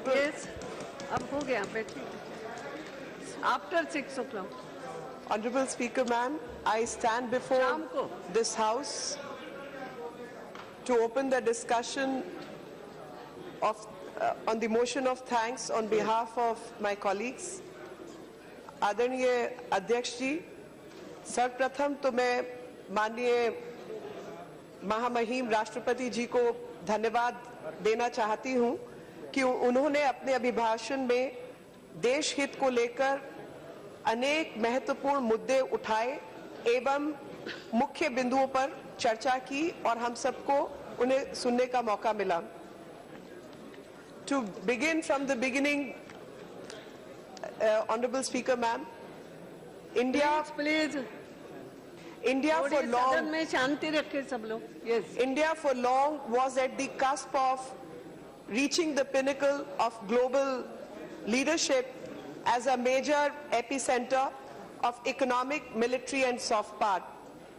Honorable. Yes, अब हो गया बैठिए. After 6 o'clock. Honorable Speaker, ma'am, I stand before शाम को. this House to open the discussion of on the motion of thanks on behalf of my colleagues. आदरणीय अध्यक्ष जी, सर्वप्रथम तो मैं माननीय महामहिम राष्ट्रपति जी को धन्यवाद देना चाहती हूं कि उन्होंने अपने अभिभाषण में देश हित को लेकर अनेक महत्वपूर्ण मुद्दे उठाए एवं मुख्य बिंदुओं पर चर्चा की और हम सबको उन्हें सुनने का मौका मिला. To begin from the beginning, Honorable Speaker, ma'am, India for long. सदन में शांति रखे सब लोग. Yes. India for long was at the cusp of reaching the pinnacle of global leadership as a major epicenter of economic, military and soft power.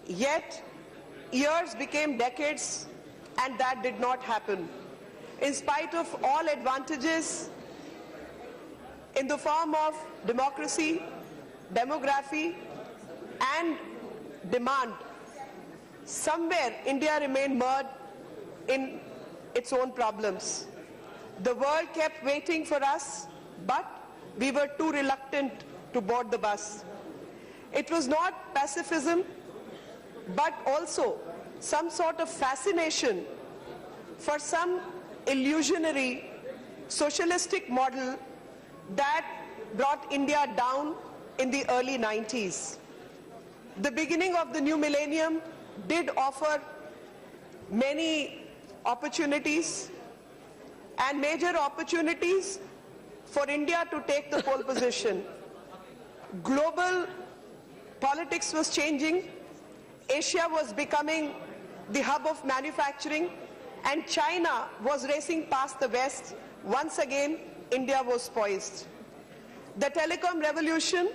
Yet, years became decades and that did not happen. In spite of all advantages in the form of democracy, demography and demand, somewhere India remained mired in its own problems. The world kept waiting for us, but we were too reluctant to board the bus. It was not pacifism, but also some sort of fascination for some illusionary socialistic model that brought India down in the early 90s. The beginning of the new millennium did offer many opportunities and major opportunities for India to take the pole position. Global politics was changing, Asia was becoming the hub of manufacturing, and China was racing past the West. Once again, India was poised. The telecom revolution,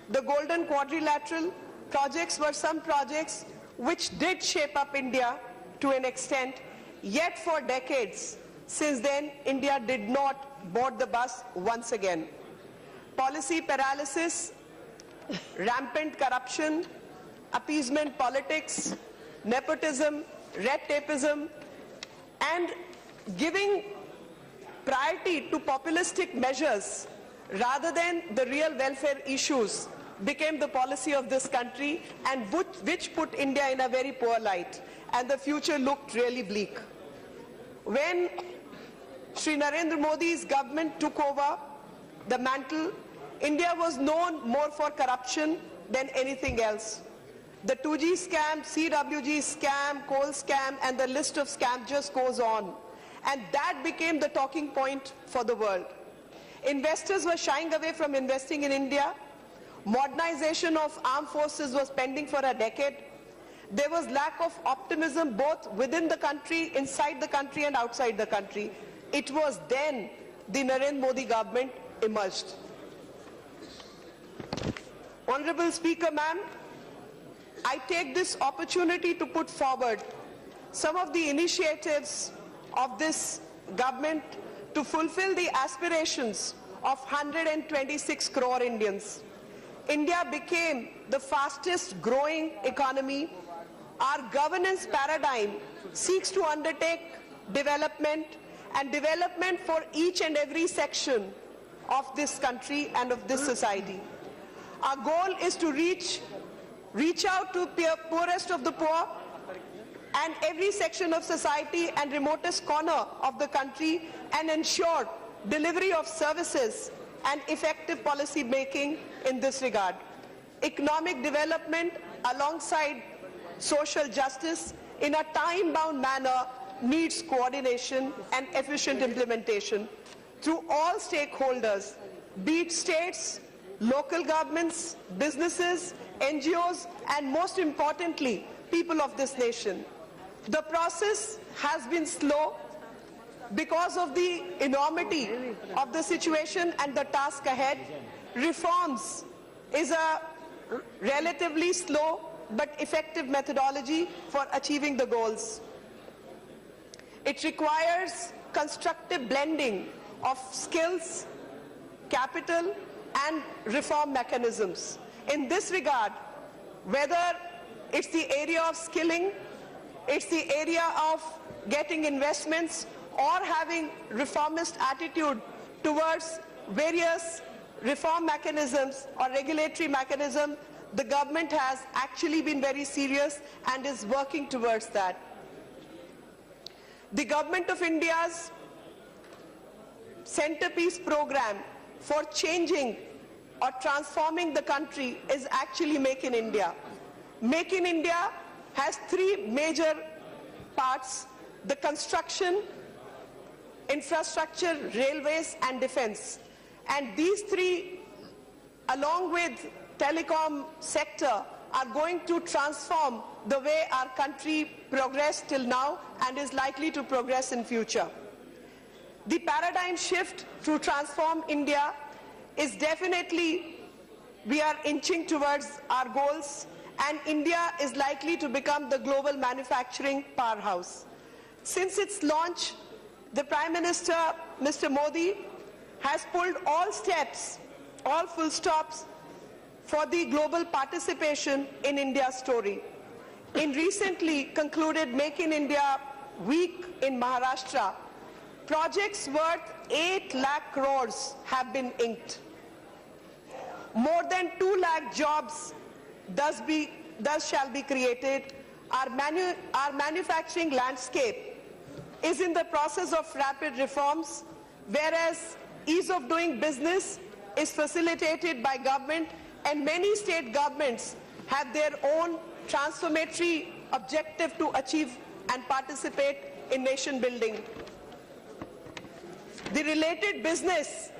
the golden quadrilateral projects were some projects which did shape up India to an extent, yet for decades since then, India did not board the bus once again. Policy paralysis, rampant corruption, appeasement politics, nepotism, red tapeism, and giving priority to populistic measures rather than the real welfare issues became the policy of this country, and which put India in a very poor light, and the future looked really bleak. When Shri Narendra Modi's government took over the mantle, India was known more for corruption than anything else. The 2G scam, CWG scam, coal scam, and the list of scams just goes on. And that became the talking point for the world. Investors were shying away from investing in India. Modernization of armed forces was pending for a decade. There was lack of optimism both within the country, inside the country and outside the country. It was then the Narendra Modi government emerged. Honorable Speaker, ma'am, I take this opportunity to put forward some of the initiatives of this government to fulfill the aspirations of 126 crore Indians. India became the fastest growing economy. Our governance paradigm seeks to undertake development for each and every section of this country and of this society. Our goal is to reach out to the poorest of the poor and every section of society and remotest corner of the country, and ensure delivery of services and effective policy making in this regard. Economic development alongside social justice in a time-bound manner needs coordination and efficient implementation through all stakeholders, be it states, local governments, businesses, NGOs, and most importantly, people of this nation. The process has been slow because of the enormity of the situation and the task ahead. Reforms is a relatively slow but effective methodology for achieving the goals. It requires constructive blending of skills, capital, and reform mechanisms. In this regard, whether it's the area of skilling, it's the area of getting investments, or having reformist attitude towards various reform mechanisms or regulatory mechanism, the government has actually been very serious and is working towards that. The Government of India's centerpiece program for changing or transforming the country is actually Make in India. Make in India has three major parts: the construction, infrastructure, railways, and defense. And these three, along with telecom sector, are going to transform the way our country progressed till now and is likely to progress in future. The paradigm shift to transform India is definitely, we are inching towards our goals, and India is likely to become the global manufacturing powerhouse. Since its launch, the Prime Minister, Mr. Modi, has pulled all steps, all full stops for the global participation in India's story. In recently concluded Make in India Week in Maharashtra, projects worth 8 lakh crores have been inked. More than 2 lakh jobs thus shall be created. Our manufacturing landscape is in the process of rapid reforms, whereas ease of doing business is facilitated by government, and many state governments have their own transformatory objective to achieve and participate in nation building. The related business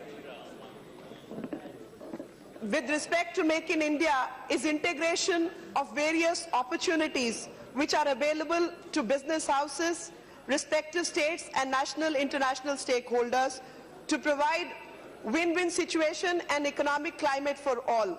with respect to Make in India is integration of various opportunities which are available to business houses, respective states, and national international stakeholders to provide win-win situation and economic climate for all.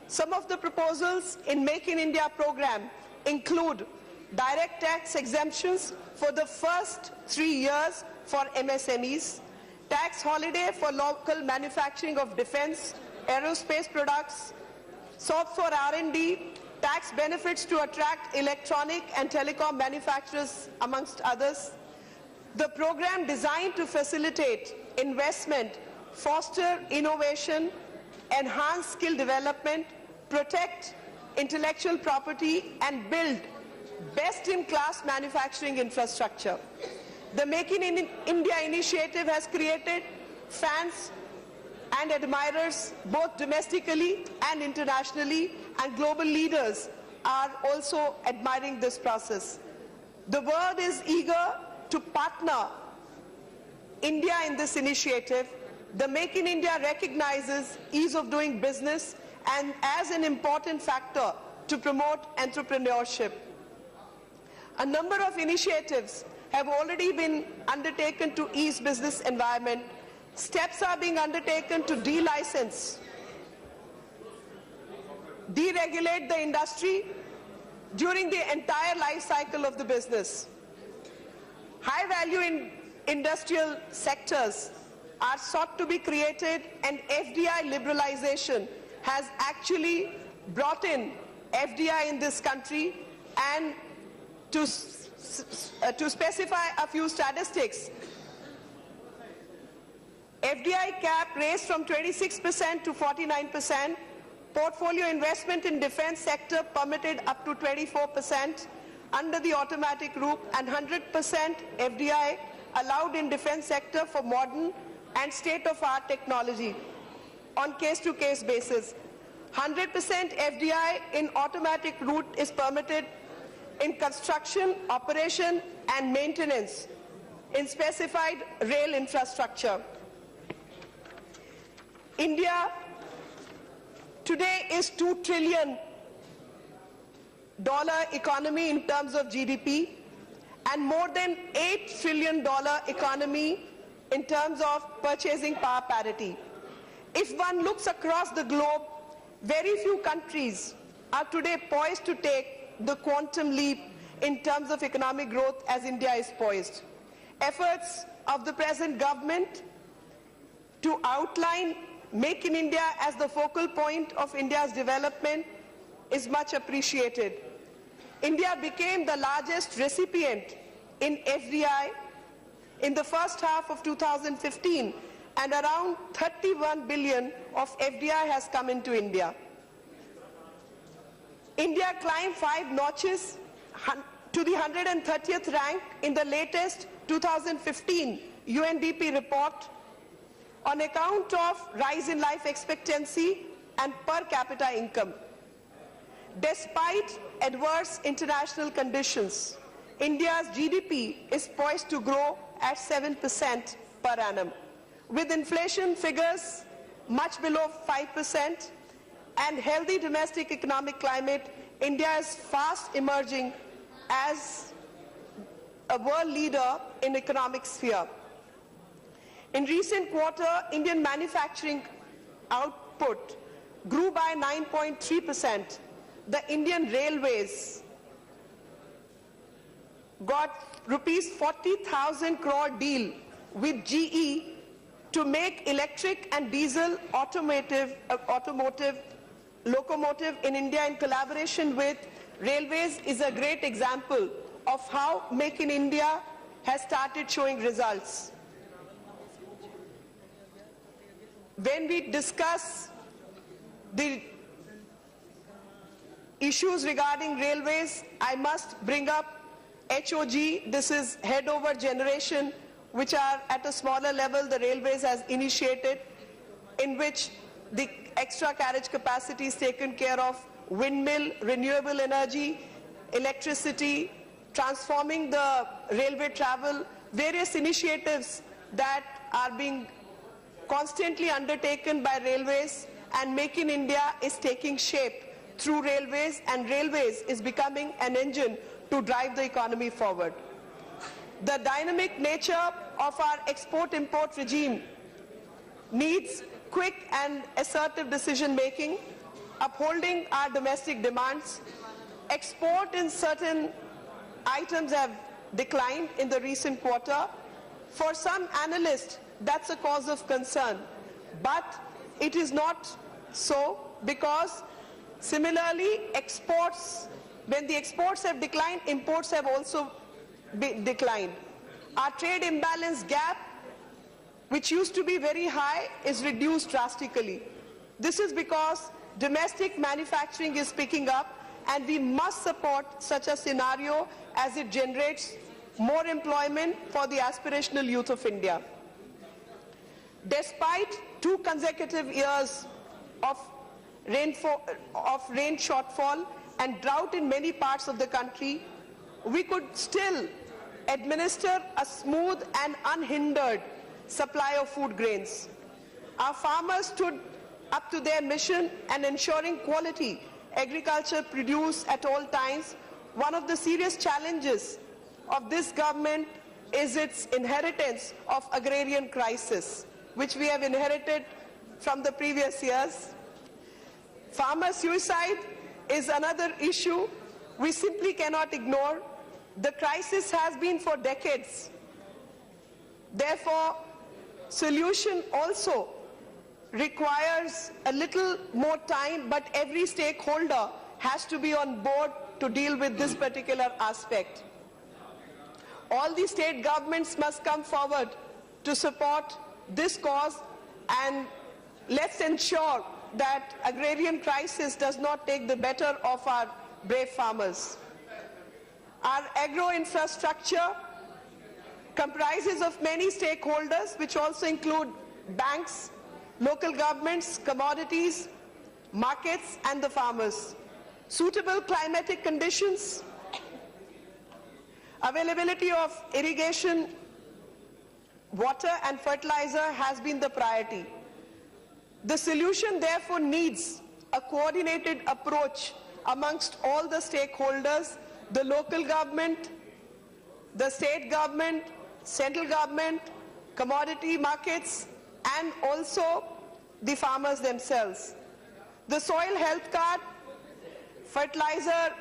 Some of the proposals in Make in India program include direct tax exemptions for the first 3 years for MSMEs, tax holiday for local manufacturing of defense, aerospace products, sought for R&D, tax benefits to attract electronic and telecom manufacturers, amongst others. The program designed to facilitate investment, foster innovation, enhance skill development, protect intellectual property, and build best-in-class manufacturing infrastructure. The Make in India initiative has created fans and admirers both domestically and internationally, and global leaders are also admiring this process. The world is eager to partner India in this initiative. The Make in India recognizes ease of doing business and as an important factor to promote entrepreneurship. A number of initiatives have already been undertaken to ease business environment. Steps are being undertaken to de-license, deregulate the industry during the entire life cycle of the business. High-value industrial sectors are sought to be created, and FDI liberalization has actually brought in FDI in this country. And to specify a few statistics, FDI cap raised from 26% to 49%, portfolio investment in defense sector permitted up to 24% under the automatic route, and 100% FDI allowed in defense sector for modern and state-of-art technology on case-to-case basis. 100% FDI in automatic route is permitted in construction, operation, and maintenance in specified rail infrastructure. India today is $2 trillion economy in terms of GDP, and more than $8 trillion economy in terms of purchasing power parity. If one looks across the globe, very few countries are today poised to take the quantum leap in terms of economic growth as India is poised. Efforts of the present government to outline Make in India as the focal point of India's development is much appreciated. India became the largest recipient in FDI in the first half of 2015, and around 31 billion of FDI has come into India. India climbed 5 notches to the 130th rank in the latest 2015 UNDP report on account of rise in life expectancy and per capita income. Despite adverse international conditions, India's GDP is poised to grow at 7% per annum. With inflation figures much below 5% and healthy domestic economic climate, India is fast emerging as a world leader in economic sphere. In recent quarter, Indian manufacturing output grew by 9.3%. The Indian Railways got rupees 40,000 crore deal with GE to make electric and diesel automotive locomotive in India in collaboration with Railways is a great example of how Make in India has started showing results. When we discuss the issues regarding railways, I must bring up HOG. This is head over generation, which are at a smaller level the railways has initiated, in which the extra carriage capacity is taken care of, windmill, renewable energy, electricity, transforming the railway travel, various initiatives that are being constantly undertaken by railways, and Make in India is taking shape through railways, and railways is becoming an engine to drive the economy forward. The dynamic nature of our export-import regime needs quick and assertive decision-making, upholding our domestic demands. Export in certain items have declined in the recent quarter. For some analysts, that's a cause of concern. But it is not so, because similarly, exports, when the exports have declined, imports have also declined. Our trade imbalance gap, which used to be very high, is reduced drastically. This is because domestic manufacturing is picking up, and we must support such a scenario as it generates more employment for the aspirational youth of India. Despite 2 consecutive years of rain shortfall and drought in many parts of the country, we could still administer a smooth and unhindered supply of food grains. Our farmers stood up to their mission and ensuring quality agriculture produce at all times. One of the serious challenges of this government is its inheritance of agrarian crisis, which we have inherited from the previous years. Farmer suicide is another issue we simply cannot ignore. The crisis has been for decades. Therefore, solution also requires a little more time, but every stakeholder has to be on board to deal with this particular aspect. All the state governments must come forward to support this cause, and let's ensure that agrarian crisis does not take the better of our brave farmers. Our agro infrastructure comprises of many stakeholders, which also include banks, local governments, commodities, markets, and the farmers. Suitable climatic conditions, availability of irrigation, water and fertilizer has been the priority. The solution therefore needs a coordinated approach amongst all the stakeholders, the local government, the state government, central government, commodity markets, and also the farmers themselves. The soil health card, fertilizer,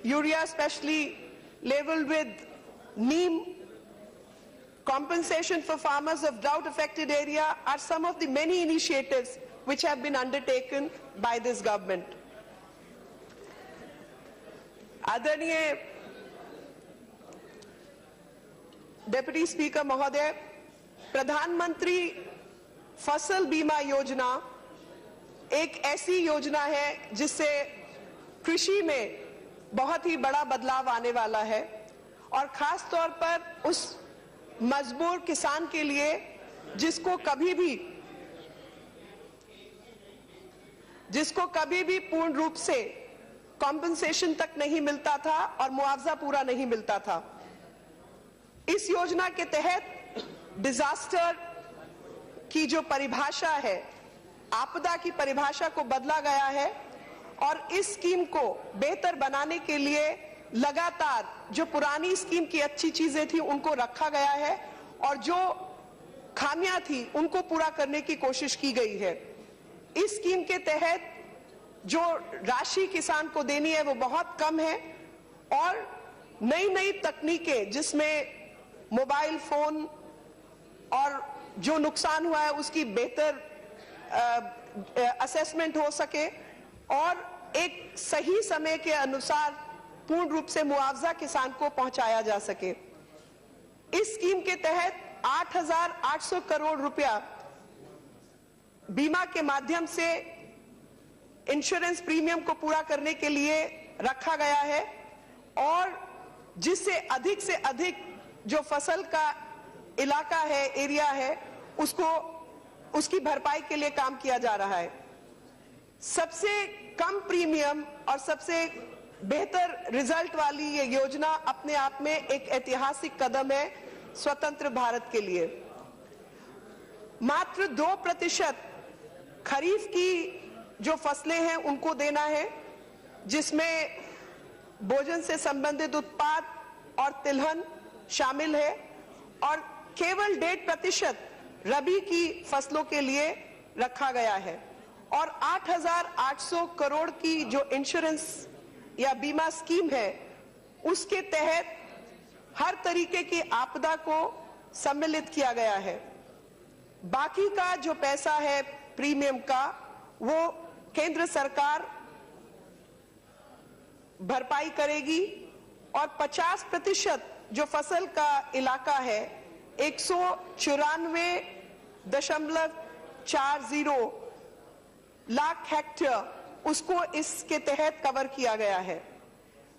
urea especially labeled with neem, compensation for farmers of drought-affected area are some of the many initiatives which have been undertaken by this government. आदरणीय deputy speaker महोदय, प्रधानमंत्री फसल बीमा योजना एक ऐसी योजना है जिससे कृषि में बहुत ही बड़ा बदलाव आने वाला है और खास तौर पर उस मजबूर किसान के लिए जिसको कभी भी पूर्ण रूप से कॉम्पेंसेशन तक नहीं मिलता था और मुआवजा पूरा नहीं मिलता था। इस योजना के तहत डिजास्टर की जो परिभाषा है, आपदा की परिभाषा को बदला गया है और इस स्कीम को बेहतर बनाने के लिए लगातार जो पुरानी स्कीम की अच्छी चीजें थी उनको रखा गया है और जो खामियां थी उनको पूरा करने की कोशिश की गई है। इस स्कीम के तहत जो राशि किसान को देनी है वो बहुत कम है और नई नई तकनीकें जिसमें मोबाइल फोन और जो नुकसान हुआ है उसकी बेहतर असेसमेंट हो सके और एक सही समय के अनुसार पूर्ण रूप से मुआवजा किसान को पहुंचाया जा सके। इस स्कीम के तहत 8,800 करोड़ रुपया बीमा के माध्यम से इंश्योरेंस प्रीमियम को पूरा करने के लिए रखा गया है और जिससे अधिक से अधिक जो फसल का इलाका है, एरिया है, उसकी भरपाई के लिए काम किया जा रहा है। सबसे कम प्रीमियम और सबसे बेहतर रिजल्ट वाली ये योजना अपने आप में एक ऐतिहासिक कदम है स्वतंत्र भारत के लिए। मात्र 2% खरीफ की जो फसलें हैं उनको देना है, जिसमें भोजन से संबंधित उत्पाद और तिलहन शामिल है और केवल 1.5% रबी की फसलों के लिए रखा गया है और 8,800 करोड़ की जो इंश्योरेंस या बीमा स्कीम है उसके तहत हर तरीके की आपदा को सम्मिलित किया गया है। बाकी का जो पैसा है प्रीमियम का वो केंद्र सरकार भरपाई करेगी और 50% जो फसल का इलाका है 194.40 लाख हेक्टेयर उसको इसके तहत कवर किया गया है।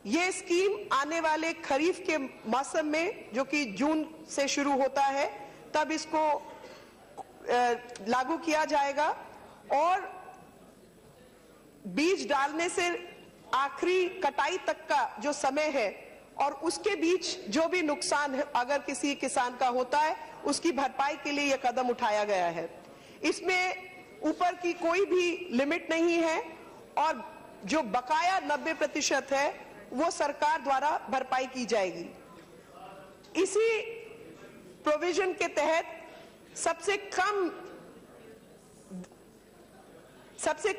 ये स्कीम आने वाले खरीफ के मौसम में जो कि जून से शुरू होता है तब इसको लागू किया जाएगा और बीज डालने से आखिरी कटाई तक का जो समय है और उसके बीच जो भी नुकसान अगर किसी किसान का होता है उसकी भरपाई के लिए यह कदम उठाया गया है। इसमें ऊपर की कोई भी लिमिट नहीं है और जो बकाया 90% है वो सरकार द्वारा भरपाई की जाएगी। इसी प्रोविजन के तहत सबसे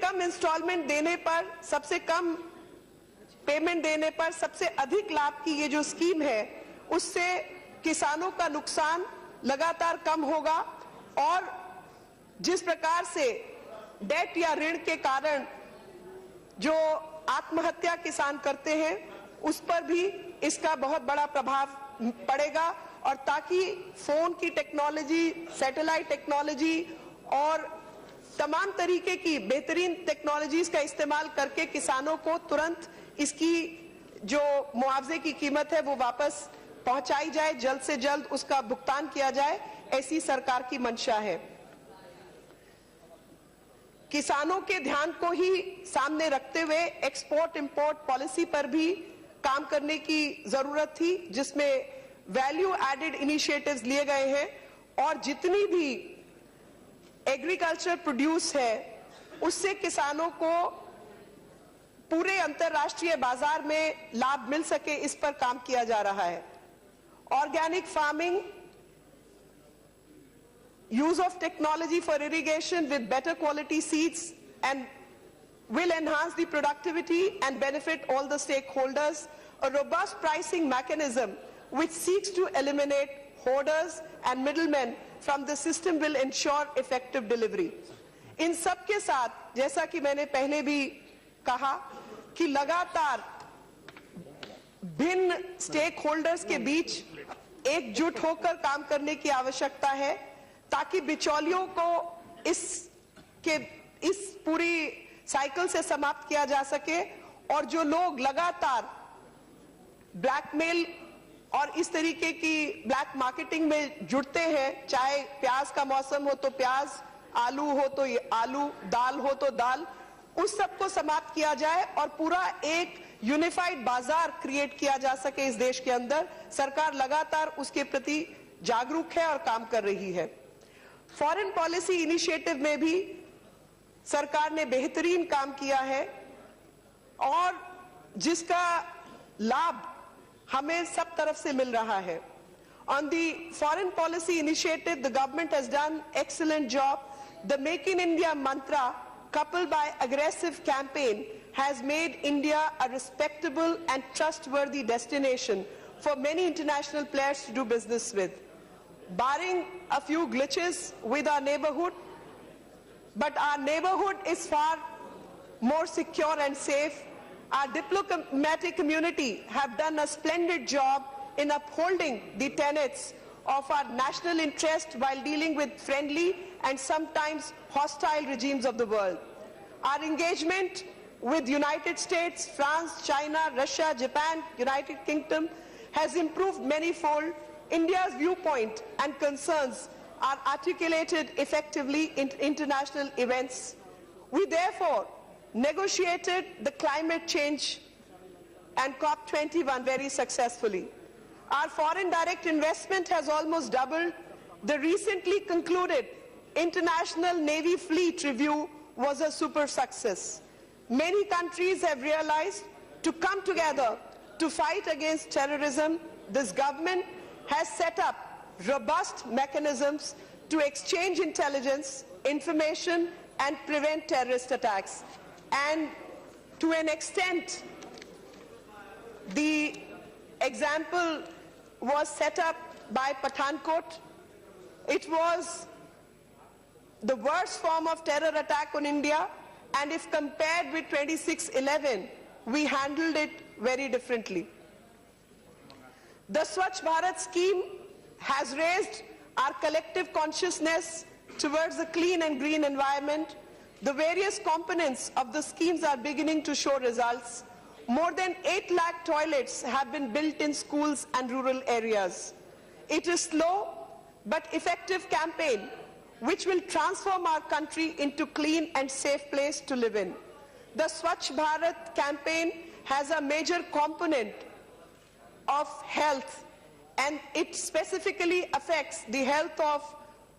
कम इंस्टॉलमेंट देने पर, सबसे कम पेमेंट देने पर सबसे अधिक लाभ की ये जो स्कीम है उससे किसानों का नुकसान लगातार कम होगा और जिस प्रकार से डेट या ऋण के कारण जो आत्महत्या किसान करते हैं उस पर भी इसका बहुत बड़ा प्रभाव पड़ेगा और ताकि फोन की टेक्नोलॉजी, सैटेलाइट टेक्नोलॉजी और तमाम तरीके की बेहतरीन टेक्नोलॉजीज का इस्तेमाल करके किसानों को तुरंत इसकी जो मुआवजे की कीमत है वो वापस पहुंचाई जाए, जल्द से जल्द उसका भुगतान किया जाए, ऐसी सरकार की मंशा है। किसानों के ध्यान को ही सामने रखते हुए एक्सपोर्ट इंपोर्ट पॉलिसी पर भी काम करने की जरूरत थी, जिसमें वैल्यू एडेड इनिशिएटिव्स लिए गए हैं और जितनी भी एग्रीकल्चर प्रोड्यूस है उससे किसानों को पूरे अंतरराष्ट्रीय बाजार में लाभ मिल सके, इस पर काम किया जा रहा है। Organic farming, use of technology for irrigation with better quality seeds and will enhance the productivity and benefit all the stakeholders. A robust pricing mechanism which seeks to eliminate hoarders and middlemen from the system will ensure effective delivery. इन सब के साथ जैसा कि मैंने पहले भी कहा कि लगातार भिन्न स्टेक होल्डर्स के बीच एकजुट होकर काम करने की आवश्यकता है ताकि बिचौलियों को इस पूरी साइकिल से समाप्त किया जा सके और जो लोग लगातार ब्लैकमेल और इस तरीके की ब्लैक मार्केटिंग में जुड़ते हैं, चाहे प्याज का मौसम हो तो प्याज, आलू हो तो आलू, दाल हो तो दाल, उस सब को समाप्त किया जाए और पूरा एक यूनिफाइड बाजार क्रिएट किया जा सके इस देश के अंदर। सरकार लगातार उसके प्रति जागरूक है और काम कर रही है। फॉरेन पॉलिसी इनिशिएटिव में भी सरकार ने बेहतरीन काम किया है और जिसका लाभ हमें सब तरफ से मिल रहा है। On the foreign policy initiative, the government has done excellent job. The Make in India mantra, coupled by aggressive campaign, has made India a respectable and trustworthy destination for many international players to do business with. Barring a few glitches with our neighborhood, but our neighborhood is far more secure and safe. Our diplomatic community have done a splendid job in upholding the tenets of our national interest while dealing with friendly and sometimes hostile regimes of the world. Our engagement with United States, France, China, Russia, Japan, United Kingdom has improved manyfold. India's viewpoint and concerns are articulated effectively in international events. We therefore negotiated the climate change and COP21 very successfully. Our foreign direct investment has almost doubled. The recently concluded International Navy Fleet Review was a super success. Many countries have realized to come together to fight against terrorism. This government has set up robust mechanisms to exchange intelligence, information, and prevent terrorist attacks. And to an extent, the example was set up by Pathankot. It was the worst form of terror attack on India, and if compared with 26/11, we handled it very differently. The Swachh Bharat scheme has raised our collective consciousness towards a clean and green environment. The various components of the schemes are beginning to show results. More than 8 lakh toilets have been built in schools and rural areas. It is slow but effective campaign which will transform our country into clean and safe place to live in. The Swachh Bharat campaign has a major component of health, and it specifically affects the health of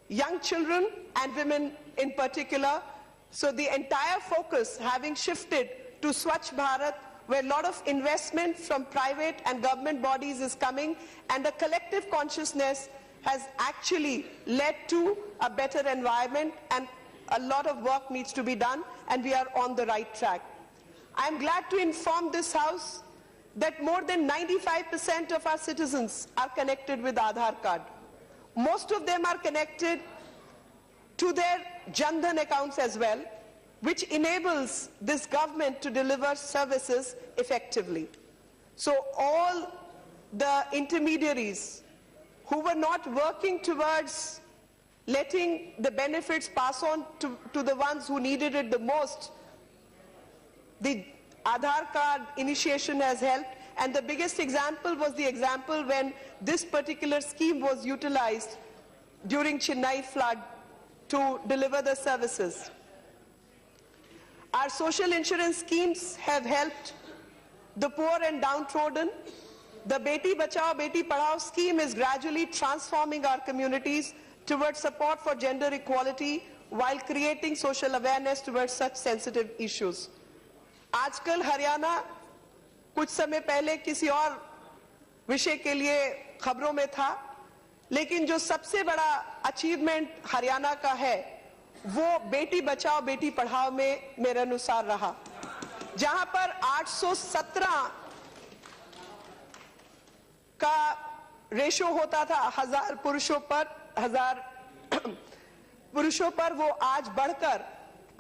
young children and women in particular. So the entire focus having shifted to Swachh Bharat, where a lot of investment from private and government bodies is coming, and a collective consciousness has actually led to a better environment, and a lot of work needs to be done, and we are on the right track. I am glad to inform this House that more than 95% of our citizens are connected with Aadhaar card. Most of them are connected to their Jan Dhan accounts as well, which enables this government to deliver services effectively. So all the intermediaries who were not working towards letting the benefits pass on to the ones who needed it the most, the Aadhaar card initiation has helped, and the biggest example was the example when this particular scheme was utilized during Chennai flood to deliver the services. Our social insurance schemes have helped the poor and downtrodden. The Beti Bachao, Beti Padhao scheme is gradually transforming our communities towards support for gender equality while creating social awareness towards such sensitive issues. आजकल हरियाणा कुछ समय पहले किसी और विषय के लिए खबरों में था, लेकिन जो सबसे बड़ा अचीवमेंट हरियाणा का है वो बेटी बचाओ बेटी पढ़ाओ में मेरे अनुसार रहा, जहां पर 817 का रेशो होता था 1000 पुरुषों पर वो आज बढ़कर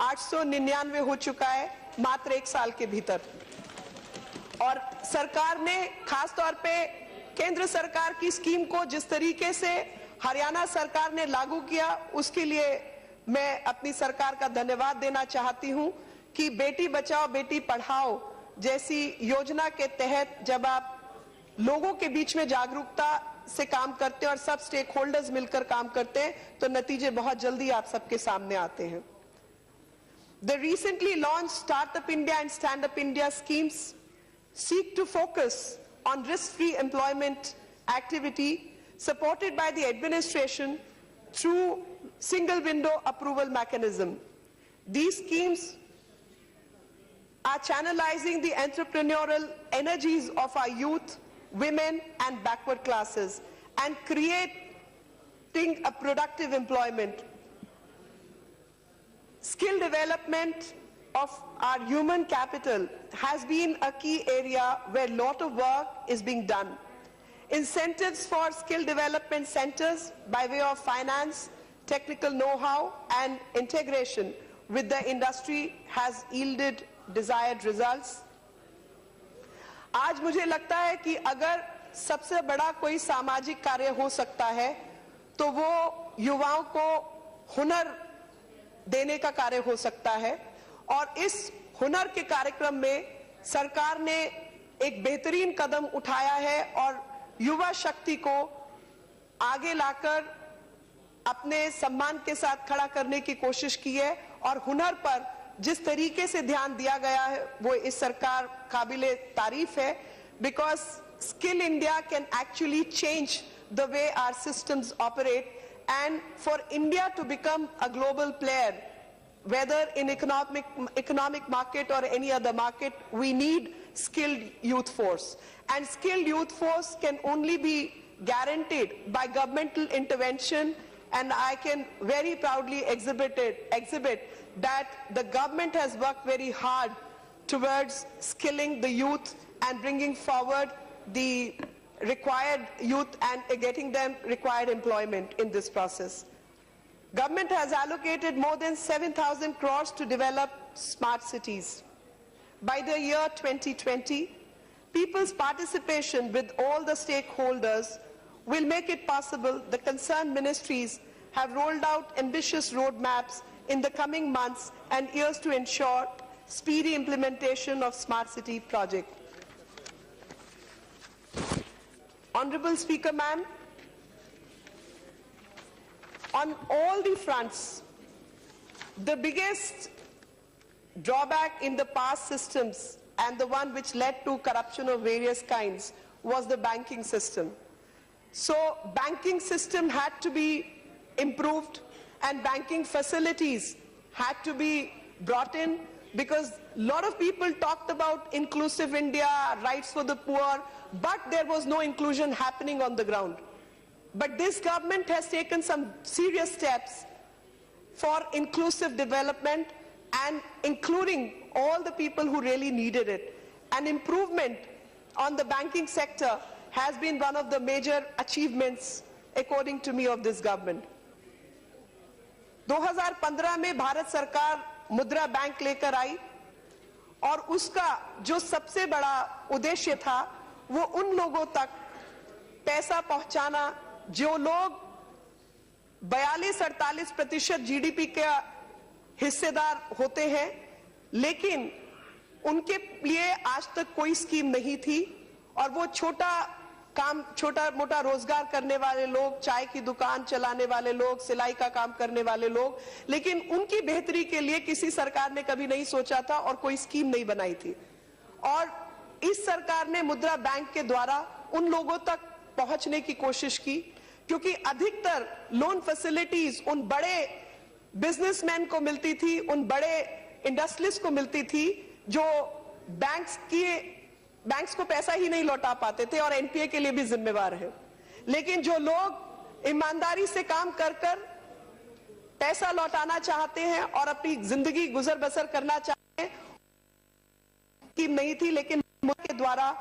899 हो चुका है मात्र 1 साल के भीतर। और सरकार ने खास तौर पे केंद्र सरकार की स्कीम को जिस तरीके से हरियाणा सरकार ने लागू किया, उसके लिए मैं अपनी सरकार का धन्यवाद देना चाहती हूं कि बेटी बचाओ बेटी पढ़ाओ जैसी योजना के तहत जब आप लोगों के बीच में जागरूकता से काम करते हैं और सब स्टेक होल्डर्स मिलकर काम करते हैं तो नतीजे बहुत जल्दी आप सबके सामने आते हैं। The recently launched Startup India and Stand Up India schemes seek to focus on risk-free employment activity supported by the administration through single window approval mechanism. These schemes are channelizing the entrepreneurial energies of our youth, women and backward classes and creating a productive employment. Skill development of our human capital has been a key area where a lot of work is being done. Incentives for skill development centers by way of finance, technical know-how and integration with the industry has yielded desired results. आज मुझे लगता है कि अगर सबसे बड़ा कोई सामाजिक कार्य हो सकता है तो वो युवाओं को हुनर देने का कार्य हो सकता है। और इस हुनर के कार्यक्रम में सरकार ने एक बेहतरीन कदम उठाया है और युवा शक्ति को आगे लाकर अपने सम्मान के साथ खड़ा करने की कोशिश की है। और हुनर पर जिस तरीके से ध्यान दिया गया है वो इस सरकार काबिले तारीफ है, because Skill India can actually change the way our systems operate, and for India to become a global player, whether in economic market or any other market, we need skilled youth force. And skilled youth force can only be guaranteed by governmental intervention, and I can very proudly exhibit that the government has worked very hard towards skilling the youth and bringing forward the required youth and getting them required employment in this process. Government has allocated more than 7,000 crores to develop smart cities. By the year 2020, people's participation with all the stakeholders will make it possible. The concerned ministries have rolled out ambitious roadmaps in the coming months and years to ensure speedy implementation of smart city project. Honorable Speaker, ma'am, on all the fronts, the biggest drawback in the past systems and the one which led to corruption of various kinds was the banking system. So banking system had to be improved and banking facilities had to be brought in, because a lot of people talked about inclusive India, rights for the poor, but there was no inclusion happening on the ground. But this government has taken some serious steps for inclusive development and including all the people who really needed it. An improvement on the banking sector has been one of the major achievements, according to me, of this government. 2015 में भारत सरकार मुद्रा bank लेकर आई और उसका जो सबसे बड़ा उद्देश्य था वो उन लोगों तक पैसा पहुंचाना जो लोग 42-48% जीडीपी के हिस्सेदार होते हैं, लेकिन उनके लिए आज तक कोई स्कीम नहीं थी। और वो छोटा मोटा रोजगार करने वाले लोग, चाय की दुकान चलाने वाले लोग, सिलाई का काम करने वाले लोग, लेकिन उनकी बेहतरी के लिए किसी सरकार ने कभी नहीं सोचा था और कोई स्कीम नहीं बनाई थी। और इस सरकार ने मुद्रा बैंक के द्वारा उन लोगों तक पहुंचने की कोशिश की, क्योंकि अधिकतर लोन फैसिलिटीज उन बड़े बिजनेसमैन को मिलती थी, उन बड़े इंडस्ट्रियलिस्ट को मिलती थी जो बैंक्स को पैसा ही नहीं लौटा पाते थे और एनपीए के लिए भी जिम्मेवार है। लेकिन जो लोग ईमानदारी से काम कर पैसा लौटाना चाहते हैं और अपनी जिंदगी गुजर बसर करना चाहते हैं, स्कीम नहीं थी, लेकिन के द्वारा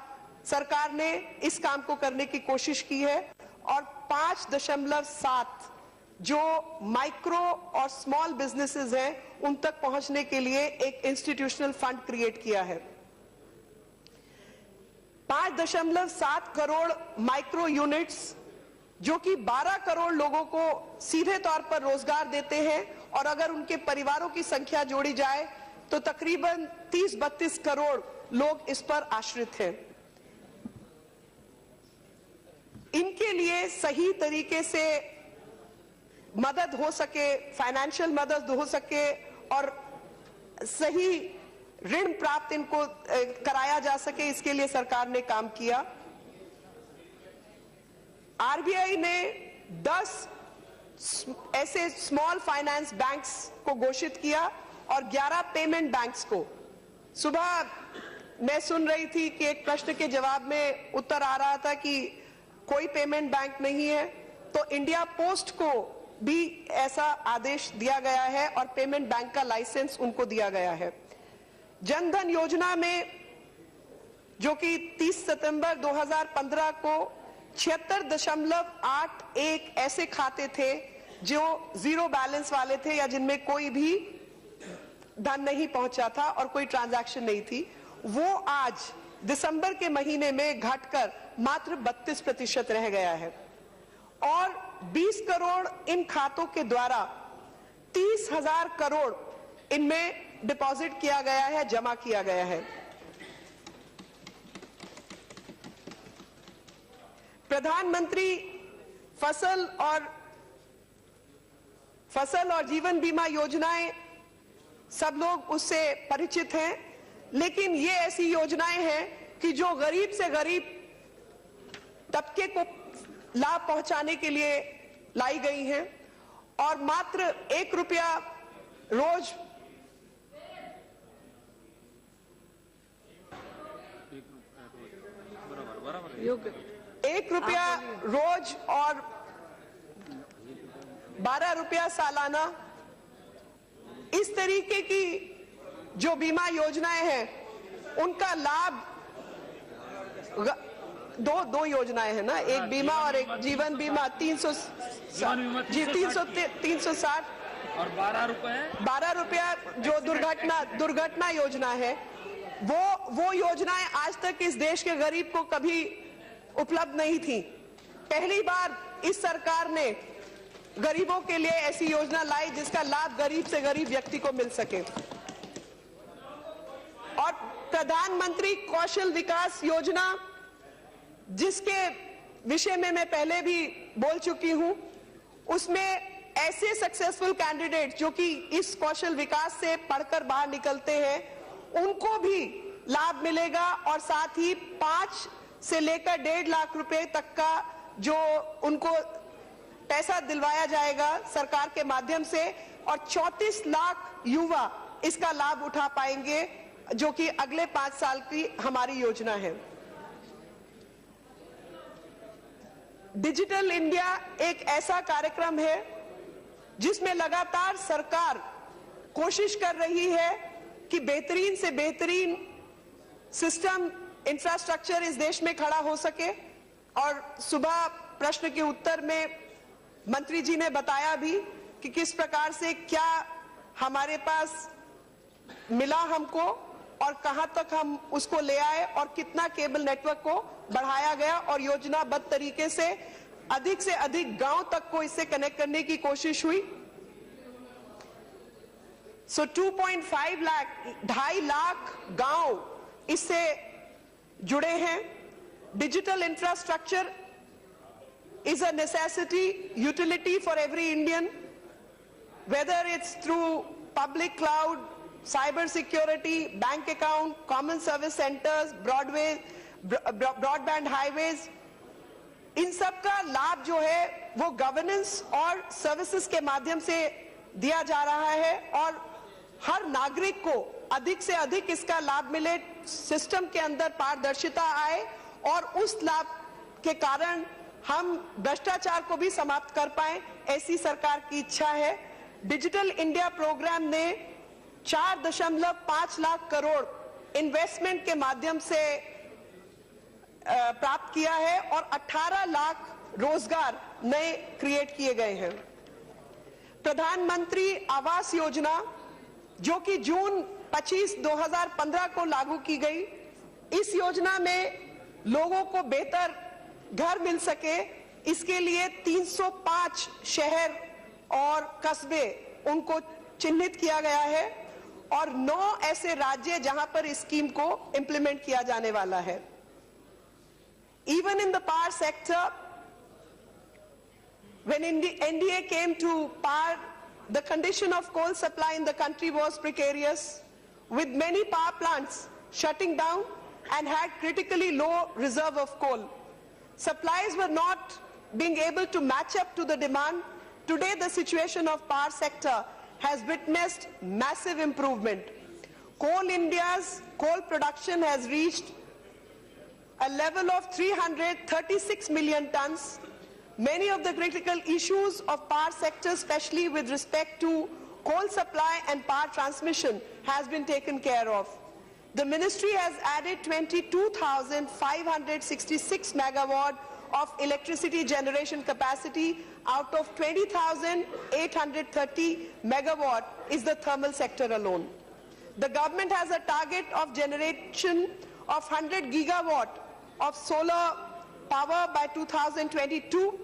सरकार ने इस काम को करने की कोशिश की है और 5.7 जो माइक्रो और स्मॉल बिजनेसेस हैं उन तक पहुंचने के लिए एक इंस्टीट्यूशनल फंड क्रिएट किया है। 5.7 करोड़ माइक्रो यूनिट्स जो कि 12 करोड़ लोगों को सीधे तौर पर रोजगार देते हैं और अगर उनके परिवारों की संख्या जोड़ी जाए तो तकरीबन 30-32 करोड़ लोग इस पर आश्रित हैं। इनके लिए सही तरीके से मदद हो सके, फाइनेंशियल मदद हो सके और सही ऋण प्राप्त इनको कराया जा सके, इसके लिए सरकार ने काम किया। आरबीआई ने 10 ऐसे स्मॉल फाइनेंस बैंक्स को घोषित किया और 11 पेमेंट बैंक्स को। सुबह मैं सुन रही थी कि एक प्रश्न के जवाब में उत्तर आ रहा था कि कोई पेमेंट बैंक नहीं है, तो इंडिया पोस्ट को भी ऐसा आदेश दिया गया है और पेमेंट बैंक का लाइसेंस उनको दिया गया है। जनधन योजना में जो कि 30 सितंबर 2015 को 76.81 ऐसे खाते थे जो जीरो बैलेंस वाले थे या जिनमें कोई भी धन नहीं पहुंचा था और कोई ट्रांजैक्शन नहीं थी, वो आज दिसंबर के महीने में घटकर मात्र 32% रह गया है और 20 करोड़ इन खातों के द्वारा 30,000 करोड़ इनमें डिपॉजिट किया गया है, जमा किया गया है। प्रधानमंत्री फसल और जीवन बीमा योजनाएं सब लोग उससे परिचित हैं, लेकिन ये ऐसी योजनाएं हैं कि जो गरीब से गरीब तबके को लाभ पहुंचाने के लिए लाई गई हैं और मात्र 1 रुपया रोज रोज और 12 रुपया सालाना, इस तरीके की जो बीमा योजनाएं हैं उनका लाभ दो योजनाएं हैं ना, एक बीमा और एक जीवन बीमा 360 और 12 रुपया जो दुर्घटना योजना है, वो योजनाएं आज तक इस देश के गरीब को कभी उपलब्ध नहीं थी। पहली बार इस सरकार ने गरीबों के लिए ऐसी योजना लाई जिसका लाभ गरीब से गरीब व्यक्ति को मिल सके। और प्रधानमंत्री कौशल विकास योजना, जिसके विषय में मैं पहले भी बोल चुकी हूं, उसमें ऐसे सक्सेसफुल कैंडिडेट जो कि इस कौशल विकास से पढ़कर बाहर निकलते हैं उनको भी लाभ मिलेगा और साथ ही 5 से लेकर 1.5 लाख रुपए तक का जो उनको पैसा दिलवाया जाएगा सरकार के माध्यम से और 34 लाख युवा इसका लाभ उठा पाएंगे, जो कि अगले 5 साल की हमारी योजना है। डिजिटल इंडिया एक ऐसा कार्यक्रम है जिसमें लगातार सरकार कोशिश कर रही है कि बेहतरीन से बेहतरीन सिस्टम इंफ्रास्ट्रक्चर इस देश में खड़ा हो सके। और सुबह प्रश्न के उत्तर में मंत्री जी ने बताया भी कि किस प्रकार से क्या हमारे पास मिला हमको और कहां तक हम उसको ले आए और कितना केबल नेटवर्क को बढ़ाया गया और योजनाबद्ध तरीके से अधिक गांव तक को इससे कनेक्ट करने की कोशिश हुई। 2.5 लाख 2.5 लाख गांव इससे जुड़े हैं। Digital infrastructure is a necessity, utility for every Indian, whether it's through public cloud, cyber security, bank account, common service centers, broadband highways, इन सब का लाभ जो है वो गवर्नेंस और सर्विसेज के माध्यम से दिया जा रहा है और हर नागरिक को अधिक से अधिक इसका लाभ मिले, सिस्टम के अंदर पारदर्शिता आए और उस लाभ के कारण हम भ्रष्टाचार को भी समाप्त कर पाए, ऐसी सरकार की इच्छा है। डिजिटल इंडिया प्रोग्राम ने 4.5 लाख करोड़ इन्वेस्टमेंट के माध्यम से प्राप्त किया है और 18 लाख रोजगार नए क्रिएट किए गए हैं। प्रधानमंत्री आवास योजना जो कि जून 25, 2015 को लागू की गई, इस योजना में लोगों को बेहतर घर मिल सके, इसके लिए 305 शहर और कस्बे उनको चिन्हित किया गया है और 9 ऐसे राज्य जहां पर इस स्कीम को इंप्लीमेंट किया जाने वाला है। Even in the power sector, when NDA came to power, the condition of coal supply in the country was precarious, with many power plants shutting down and had critically low reserve of coal. Supplies were not being able to match up to the demand. Today, the situation of power sector has witnessed massive improvement. Coal India's coal production has reached a level of 336 million tons. Many of the critical issues of power sector, especially with respect to coal supply and power transmission, has been taken care of. The ministry has added 22,566 megawatt of electricity generation capacity. Out of 20,830 megawatt is the thermal sector alone. The government has a target of generation of 100 gigawatt of solar power by 2022.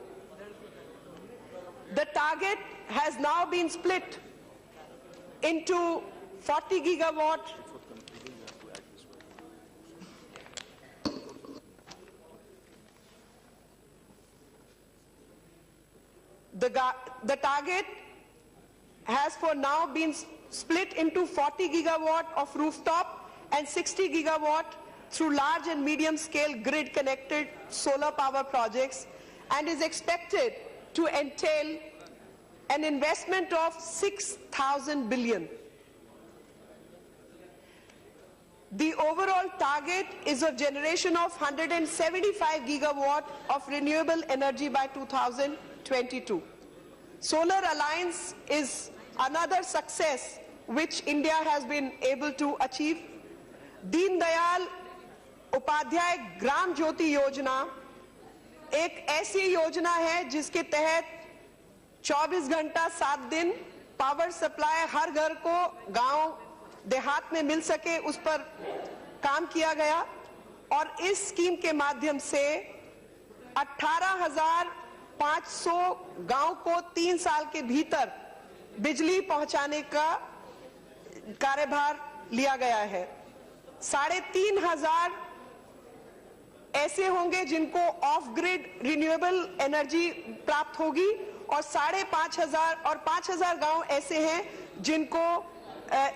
The target has now been split into 40 gigawatt The target has for now been split into 40 gigawatt of rooftop and 60 gigawatt through large and medium scale grid connected solar power projects, and is expected to entail an investment of 6,000 billion. The overall target is a generation of 175 gigawatt of renewable energy by 2022. Solar Alliance is another success which India has been able to achieve. Deen Dayal Upadhyay Gram Jyoti योजना एक ऐसी योजना है जिसके तहत 24 घंटा 7 दिन power supply हर घर को गांव देहात में मिल सके, उस पर काम किया गया और इस स्कीम के माध्यम से 18,500 गांव को 3 साल के भीतर बिजली पहुंचाने का कार्यभार लिया गया है। 3,500 ऐसे होंगे जिनको ऑफ ग्रिड रिन्यूएबल एनर्जी प्राप्त होगी और 5,500 और 5,000 गांव ऐसे हैं जिनको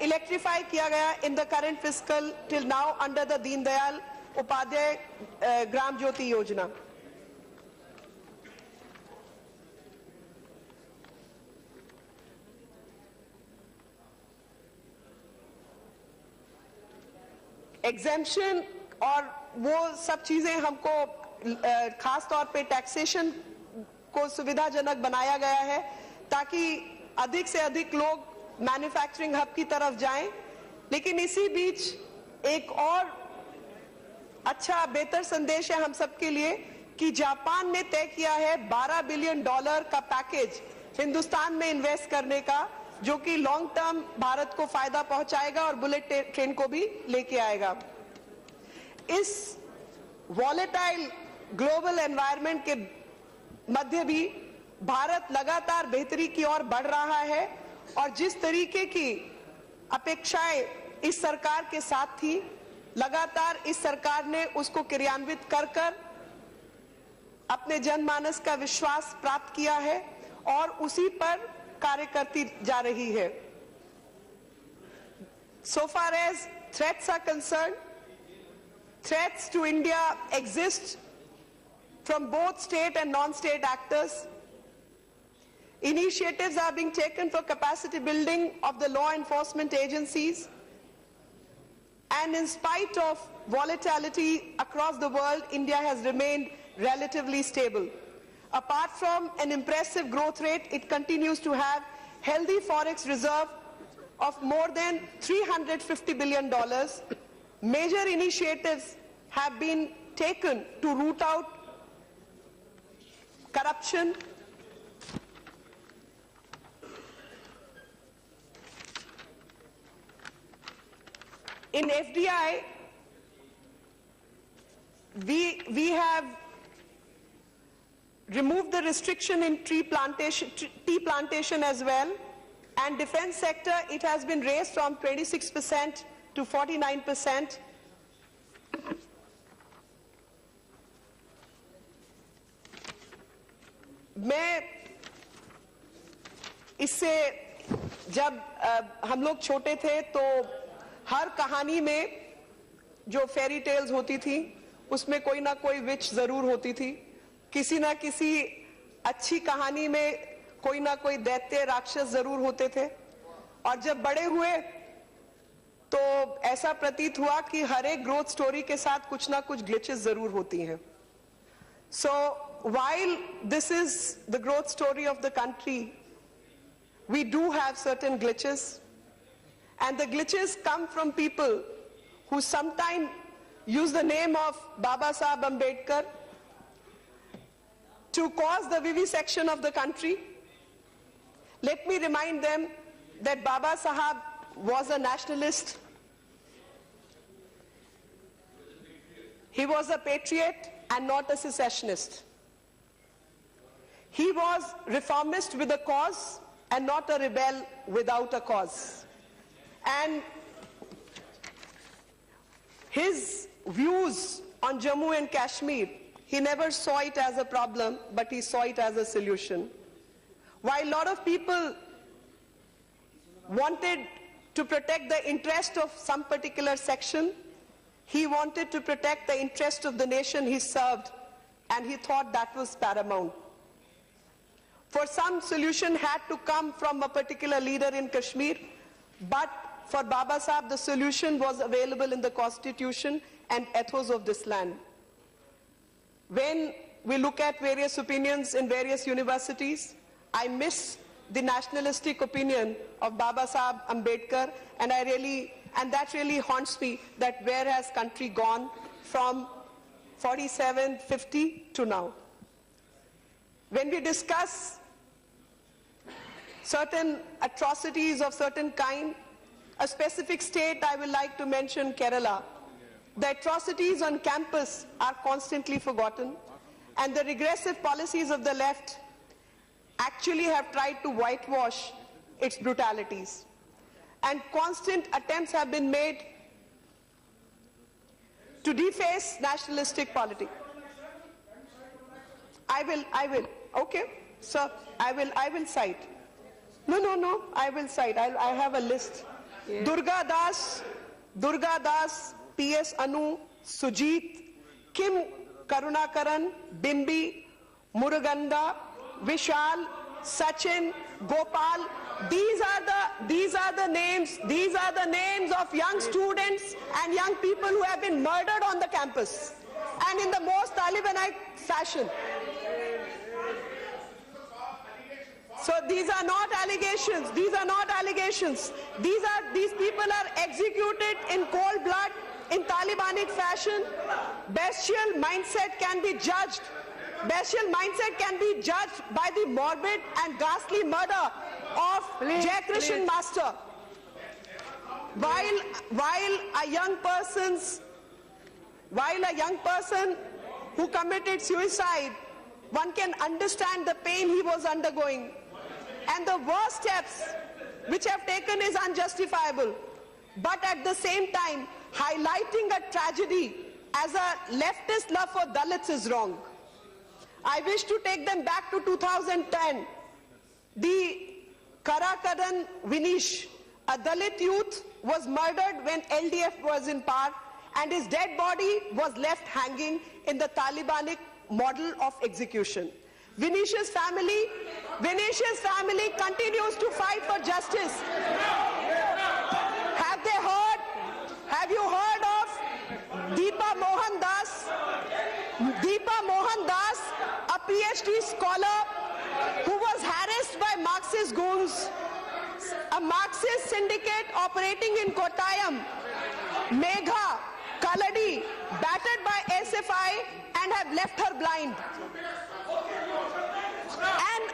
इलेक्ट्रीफाई किया गया in the current fiscal till now under the Deendayal Upadhyaya Gram Jyoti Yojana. Exemption और वो सब चीजें हमको खास तौर पे टैक्सेशन को सुविधाजनक बनाया गया है ताकि अधिक से अधिक लोग मैन्युफैक्चरिंग हब की तरफ जाएं। लेकिन इसी बीच एक और अच्छा बेहतर संदेश है हम सबके लिए कि जापान ने तय किया है $12 बिलियन का पैकेज हिंदुस्तान में इन्वेस्ट करने का, जो कि लॉन्ग टर्म भारत को फायदा पहुंचाएगा और बुलेट ट्रेन को भी लेके आएगा। इस वॉलेटाइल ग्लोबल एनवायरनमेंट के मध्य भी भारत लगातार बेहतरी की ओर बढ़ रहा है और जिस तरीके की अपेक्षाएं इस सरकार के साथ थी, लगातार इस सरकार ने उसको क्रियान्वित कर अपने जनमानस का विश्वास प्राप्त किया है और उसी पर कार्य करती जा रही है। So far as threats are concerned, threats to India exist from both state and non-state actors. Initiatives are being taken for capacity building of the law enforcement agencies. And in spite of volatility across the world, India has remained relatively stable. Apart from an impressive growth rate, it continues to have healthy forex reserve of more than $350 billion. Major initiatives have been taken to root out corruption, in FDI, we have removed the restriction in tea plantation as well, and defense sector, it has been raised from 26% to 49%. मैं इससे जब हम लोग छोटे थे तो हर कहानी में जो फेरी टेल्स होती थी उसमें कोई ना कोई विच जरूर होती थी, किसी ना किसी अच्छी कहानी में कोई ना कोई दैत्य राक्षस जरूर होते थे, और जब बड़े हुए तो ऐसा प्रतीत हुआ कि हर एक ग्रोथ स्टोरी के साथ कुछ ना कुछ ग्लिचेस जरूर होती हैं. So while this is the growth story of the country, we do have certain glitches, and the glitches come from people who sometimes use the name of Baba Saheb Ambedkar to cause the vivisection of the country. Let me remind them that Baba Saheb was a nationalist. He was a patriot and not a secessionist. He was reformist with a cause and not a rebel without a cause. And his views on Jammu and Kashmir, he never saw it as a problem, but he saw it as a solution. While a lot of people wanted to protect the interest of some particular section, he wanted to protect the interest of the nation he served, and he thought that was paramount. For some, solution had to come from a particular leader in Kashmir, but for Baba Saheb, the solution was available in the constitution and ethos of this land. When we look at various opinions in various universities, I miss the nationalistic opinion of Baba Saheb Ambedkar, and that really haunts me, that where has country gone from 47, 50 to now. When we discuss certain atrocities of certain kind, a specific state, I would like to mention Kerala. The atrocities on campus are constantly forgotten, and the regressive policies of the left actually have tried to whitewash its brutalities. And constant attempts have been made to deface nationalistic politics. I will, okay, sir, I will cite. No, I will cite, I have a list. Yeah. Durga Das, P.S. Anu, Sujit, Kim Karunakaran, Bimbi, Muruganda, Vishal, Sachin, Gopal. These are the names of young students and young people who have been murdered on the campus, and in the most Talibanite fashion. So these are not allegations. These are not allegations. These people are executed in cold blood, in Talibanic fashion. Bestial mindset can be judged. Bestial mindset can be judged by the morbid and ghastly murder of Jai Krishan Master. While a young person who committed suicide, one can understand the pain he was undergoing. And the worst steps which have taken is unjustifiable. But at the same time, highlighting a tragedy as a leftist love for Dalits is wrong. I wish to take them back to 2010. The Karakaran Vinish, a Dalit youth, was murdered when LDF was in power, and his dead body was left hanging in the Talibanic model of execution. Vinish's family continues to fight for justice. Have you heard of Deepa Mohan Das? Deepa Mohan Das, a PhD scholar who was harassed by Marxist goons, a Marxist syndicate operating in Kottayam, Megha, Kaladi, battered by SFI and have left her blind. And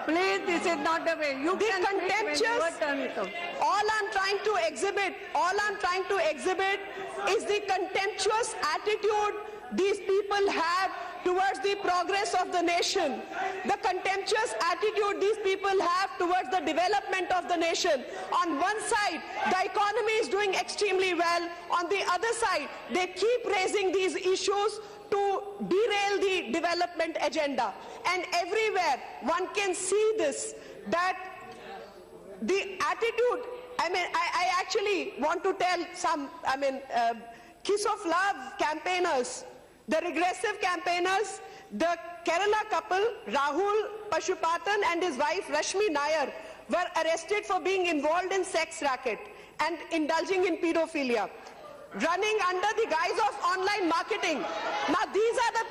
please, this is not the way. You the can speak when contemptuous, your turn comes. all I'm trying to exhibit is the contemptuous attitude these people have towards the progress of the nation, the contemptuous attitude these people have towards the development of the nation. On one side, the economy is doing extremely well. On the other side, they keep raising these issues to derail the development agenda. And everywhere one can see this, that the attitude, I actually want to tell some, Kiss of Love campaigners, the regressive campaigners, the Kerala couple, Rahul Pashupatan and his wife Rashmi Nair, were arrested for being involved in sex racket and indulging in pedophilia, running under the guise of online marketing. Now these are the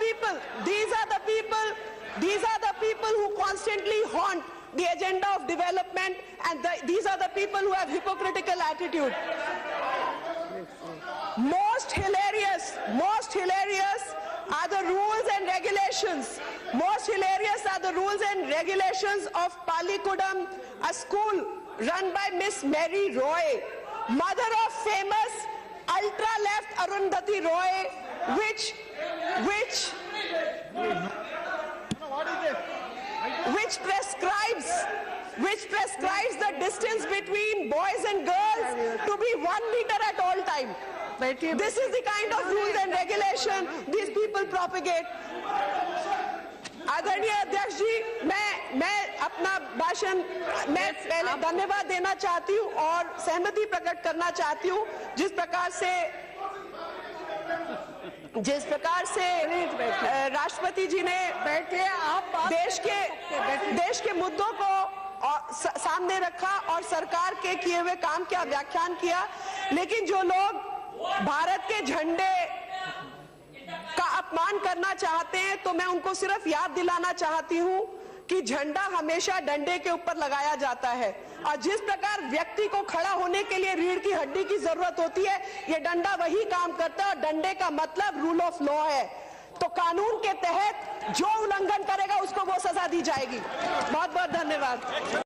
people who constantly haunt the agenda of development, and these are the people who have hypocritical attitude. Most hilarious are the rules and regulations. Most hilarious are the rules and regulations of Palikudam, a school run by Miss Mary Roy, mother of famous ultra-left Arundhati Roy, which prescribes the distance between boys and girls to be 1 meter at all time. This is the kind of rules and regulation these people propagate. आदरणीय अध्यक्ष जी, मैं अपना भाषण मैं पहले धन्यवाद देना चाहती हूँ और सहमति प्रकट करना चाहती हूँ जिस प्रकार से राष्ट्रपति जी ने देश के मुद्दों को सामने रखा और सरकार के किए हुए काम का व्याख्यान किया, लेकिन जो लोग भारत के झंडे का अपमान करना चाहते हैं तो मैं उनको सिर्फ याद दिलाना चाहती हूं कि झंडा हमेशा डंडे के ऊपर लगाया जाता है और जिस प्रकार व्यक्ति को खड़ा होने के लिए रीढ़ की हड्डी की जरूरत होती है, ये डंडा वही काम करता है और डंडे का मतलब रूल ऑफ लॉ है। तो कानून के तहत जो उल्लंघन करेगा उसको वो सजा दी जाएगी। बहुत बहुत धन्यवाद।